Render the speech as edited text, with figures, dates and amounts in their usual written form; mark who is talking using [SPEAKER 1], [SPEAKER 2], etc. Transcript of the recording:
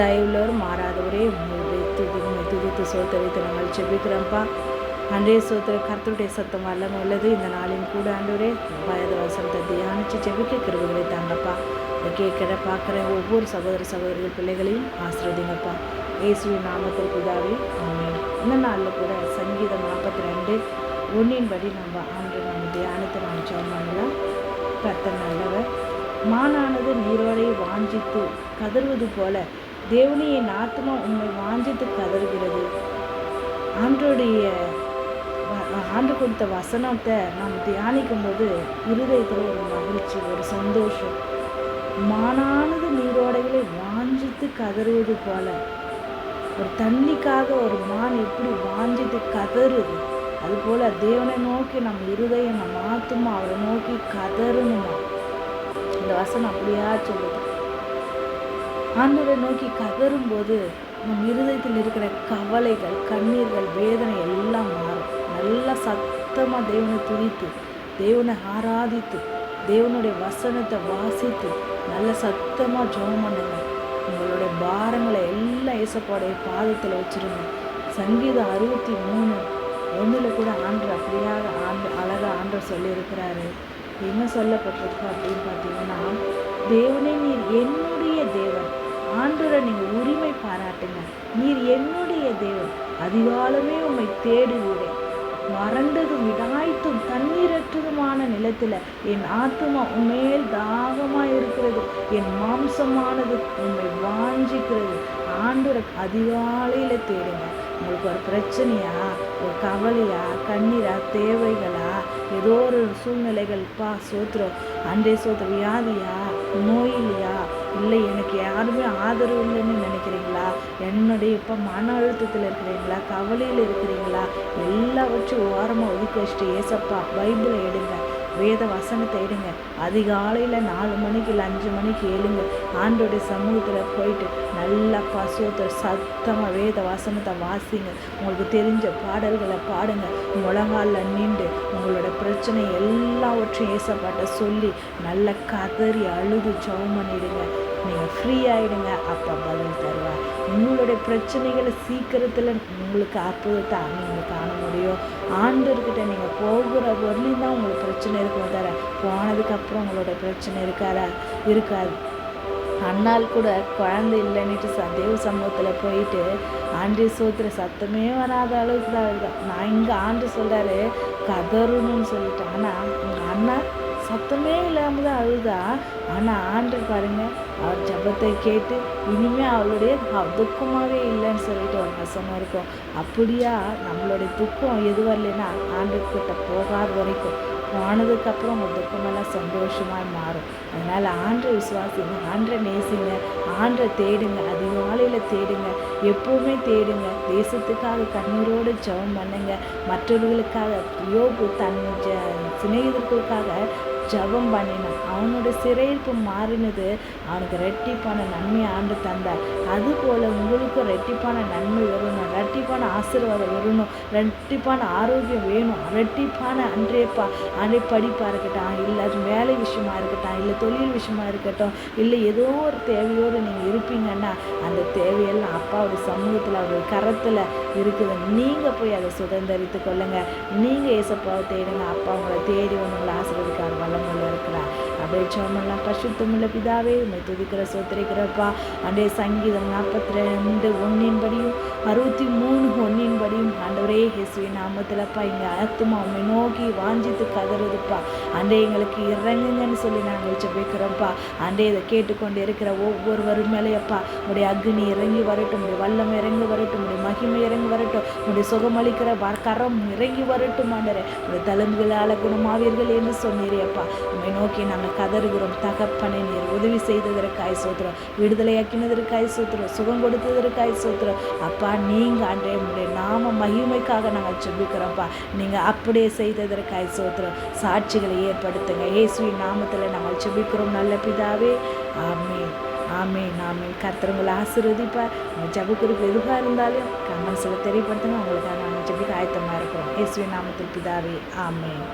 [SPEAKER 1] தயவுள்ளவர் மாறாதவரே துதித்து சோத்தரித்து நாங்கள் செபிக்கிறோம்ப்பா. அன்றைய சோத்திர கர்த்தருடைய சத்தம் வல்லமை உள்ளது. இந்த நாளின் கூட ஆண்டவரே வேத வசனத்தை தியானித்து ஜெபிக்க கிருபைகளை தாங்கப்பா. கேட்குற பார்க்குற ஒவ்வொரு சகோதரிகள் பிள்ளைகளையும் ஆசீர்வதிங்கப்பா. இயேசுவின் நாமத்தில் பிதாவே ஆமென். இந்த நாளில் கூட சங்கீதம் 42:1 படி நம்ம தியானத்தை நம்ம ஜெபம் பண்ணலாம். கர்த்தர் நல்லவர். மானானது நீரோடையை வாஞ்சித்து கதறுவது போல தேவனே என் ஆத்மா உண்மை வாஞ்சித்து கதறுகிறது. ஆண்டு கொடுத்த வசனத்தை நாம் தியானிக்கும் போது இருதயத்தில் ஒரு மகிழ்ச்சி, ஒரு சந்தோஷம். மானானது நீரோடைகளை வாஞ்சித்து கதறுவது போல, ஒரு தண்ணிக்காக ஒரு மான் எப்படி வாஞ்சித்து கதறுது, அதுபோல் தேவனை நோக்கி நம்ம இருதயம், நம்ம ஆத்துமா அவரை நோக்கி கதறணுமா. இந்த வசனம் அப்படியா சொல்லுது. ஆண்டவரை நோக்கி கதறும்போது நம் இருதயத்தில் இருக்கிற கவலைகள், கண்ணீர்கள், வேதனை எல்லாம் மாறும். நல்லா சத்தமாக தேவனை துதித்து, தேவனை ஆராதித்து, தேவனுடைய வசனத்தை வாசித்து நல்ல சத்தமாக ஜெபம் பண்ணுங்க. உங்களுடைய பாரங்களை எல்லாம் ஏசப்பாடைய பாதத்தில் வச்சுருங்க. சங்கீதம் 63:1 கூட ஆண்டவர் அப்படியாக அழகாக ஆண்டவர் சொல்லியிருக்கிறாரு. என்ன சொல்லப்பட்டிருக்கு அப்படின்னு பார்த்தீங்கன்னா, தேவனே நீர் என்னுடைய தேவன். ஆண்டவரை நீங்கள் உரிமை பாராட்டுங்க. நீர் என்னுடைய தேவன், அதிகாலமே உம்மை தேடுகிறேன். வறண்டதும் விடாய்த்தும் தண்ணீரற்றதுமான நிலத்தில் என் ஆத்துமா உண்மையில் தாகமாக இருக்கிறது. என் மாம்சமானது உண்மை வாஞ்சிக்கிறது. ஆண்டவரை அதிகாலையில் தேடுங்க. உங்களுக்கு ஒரு பிரச்சனையா, ஒரு கவலையா, கண்ணீரா, தேவைகளா, ஏதோ ஒரு சூழ்நிலைகள்ப்பா சோத்திரம், அன்றைய சோத்திரம், வியாதியா, நோயிலையா, இல்லை எனக்கு யாருமே ஆதரவு இல்லைன்னு நினைக்கிறீங்களா, என்னுடைய இப்போ மன அழுத்தத்தில் இருக்கிறீங்களா, கவலையில் இருக்கிறீங்களா, எல்லாவற்றையும் ஓரமாக ஒதுக்கி வச்சுட்டு ஏசப்பா பைபிளை எடுங்க, வேத வசனத்தை எடுங்க. அதிகாலையில் 4 மணிக்கு இல்லை 5 மணிக்கு எழுங்க. ஆண்டோடைய சமூகத்தில் போயிட்டு நல்லா பசுவத்தை சத்தமாக வேத வசனத்தை வாசிங்க. உங்களுக்கு தெரிஞ்ச பாடல்களை பாடுங்க. முழங்காலில் நின்று உங்களோட பிரச்சனை எல்லாவற்றையும் ஏசப்பாட்ட சொல்லி நல்லா கதறி அழுது ஜெபம் பண்ணிடுங்க. நீங்கள் ஃப்ரீ ஆகிடுங்க. அப்பா பதில் தருவார். உங்களுடைய பிரச்சனைகளை சீக்கிரத்தில் உங்களுக்கு அற்புதத்தை நீங்கள் காண முடியும். ஆண்டவர்கிட்ட நீங்கள் போகிற வரலையும் தான் உங்களுக்கு பிரச்சனை இருக்கும். தர போனதுக்கப்புறம் உங்களோட பிரச்சனை இருக்காது. அண்ணால் கூட குழந்தை இல்லைன்னுட்டு தேவ சமூகத்தில் போயிட்டு ஆண்டு சோத்திர சத்தமே வராத அளவுக்கு தான் இருக்குதான். நான் இங்கே ஆண்டு சொல்கிறாரு கதறணும்னு சொல்லிட்டு. ஆனால் உங்கள் அண்ணா சத்தமே இல்லாமல் தான் அழுதா. ஆனால் ஆண்டு பாருங்கள், அவர் ஜபத்தை கேட்டு இனிமேல் அவளுடைய துக்கமாகவே இல்லைன்னு சொல்லிட்டு ஒரு வசனம் இருக்கும். அப்படியா நம்மளுடைய துக்கம் எது வரலைன்னா ஆண்டுக்கிட்ட போகாத வரைக்கும், போனதுக்கப்புறம் உங்கள் துக்கமெல்லாம் சந்தோஷமாக மாறும். அதனால் ஆண்டை விசுவாசிங்க, ஆண்டை நேசிங்க, ஆண்டை தேடுங்க, அதிகாலையில் தேடுங்க, எப்போவுமே தேடுங்க. தேசத்துக்காக கண்ணீரோடு ஜெபம் பண்ணுங்க. மற்றவர்களுக்காக யோபு தன் சிநேகிதர்களுக்காக ஜெபம் பண்ணினான். அவனுடைய சிறையிருப்பு மாறினது அவனுக்கு ரெட்டிப்பான நன்மையை ஆண்டு தந்தார். அதுபோல் உங்களுக்கும் ரெட்டிப்பான நன்மை வரணும், ரெட்டிப்பான ஆசீர்வாதம் வரணும், ரெட்டிப்பான ஆரோக்கியம் வேணும், ரெட்டிப்பான அன்றைய படிப்பாக இருக்கட்டும், இல்லை அது வேலை விஷயமா இருக்கட்டும், இல்லை தொழில் விஷயமா இருக்கட்டும், இல்லை ஏதோ ஒரு தேவையோடு நீங்கள் இருப்பீங்கன்னா அந்த தேவையெல்லாம் அப்பாவுடைய சமூகத்தில் அவருடைய கரத்தில் இருக்குது. நீங்கள் போய் அதை சுதந்திரித்து கொள்ளுங்க. நீங்கள் ஏசப்பாவை தேடுங்க. அப்பா உங்களை தேடி உங்களை ஆசீர்வதிக்கார் வல்லமையில் இருக்கிறார். அப்படியே சோமெல்லாம் பரிசுத்தமுள்ள பிதாவே உண்மை துதிக்கிற சோத்திரிக்கிறப்பா. அன்றைய சங்கீதம் 42:1 படியும் 63:1 படியும் ஆண்டவரே இயேசுவின் நாமத்திலப்பா இங்கே ஆத்துமா உண்மை நோக்கி வாஞ்சித்து கதறுதுப்பா. அன்றே எங்களுக்கு இறங்குங்கன்னு சொல்லி நாங்கள் ஜெபிக்கிறோம்ப்பா. அன்றே இதை கேட்டுக்கொண்டு இருக்கிற ஒவ்வொருவரும் மேலேயப்பா உடைய அக்னி இறங்கி வரட்டும், உடைய வல்லம் இறங்கி வரட்டும், உடைய மகிமை இறங்கி வரட்டும், உடைய சுகமளிக்கிற கரம் இறங்கி வரட்டும். ஆண்டரே உடைய தழும்புகளால் குணமாவீர்கள் என்று சொன்னீரேப்பா. உண்மை நோக்கி நாங்கள் கதறுகிறோம். தகப்பனை நீர் உதவி செய்ததற்காய் சோத்திரம், விடுதலையாக்கினதற்காய் சோத்திரம், சுகம் கொடுத்ததற்காய் சோத்திரம். அப்பா நீங்கள் ஆண்டே உடைய நாம மகிமைக்காக நாங்கள் ஜெபிக்கிறோம்ப்பா. நீங்கள் அப்படியே செய்ததற்காய் சோத்திரம். சாட்சிகளை ஏற்படுத்துங்க. இயேசுவின் நாமத்தில் நாங்கள் ஜெபிக்கிறோம் நல்ல பிதாவே. ஆமென், ஆமென், ஆமென். கர்த்தர் உங்களை ஆசீர்வதிப்பார். உங்கள் ஜெப குறிப்பு எதுவாக இருந்தாலும் கமெண்ட்ஸில் தெரியப்படுத்துங்க. உங்களுக்காக நாங்கள் ஜெபிக்க ஆயத்தமாக இருக்கிறோம். இயேசுவின் நாமத்தில் பிதாவே. ஆமென்.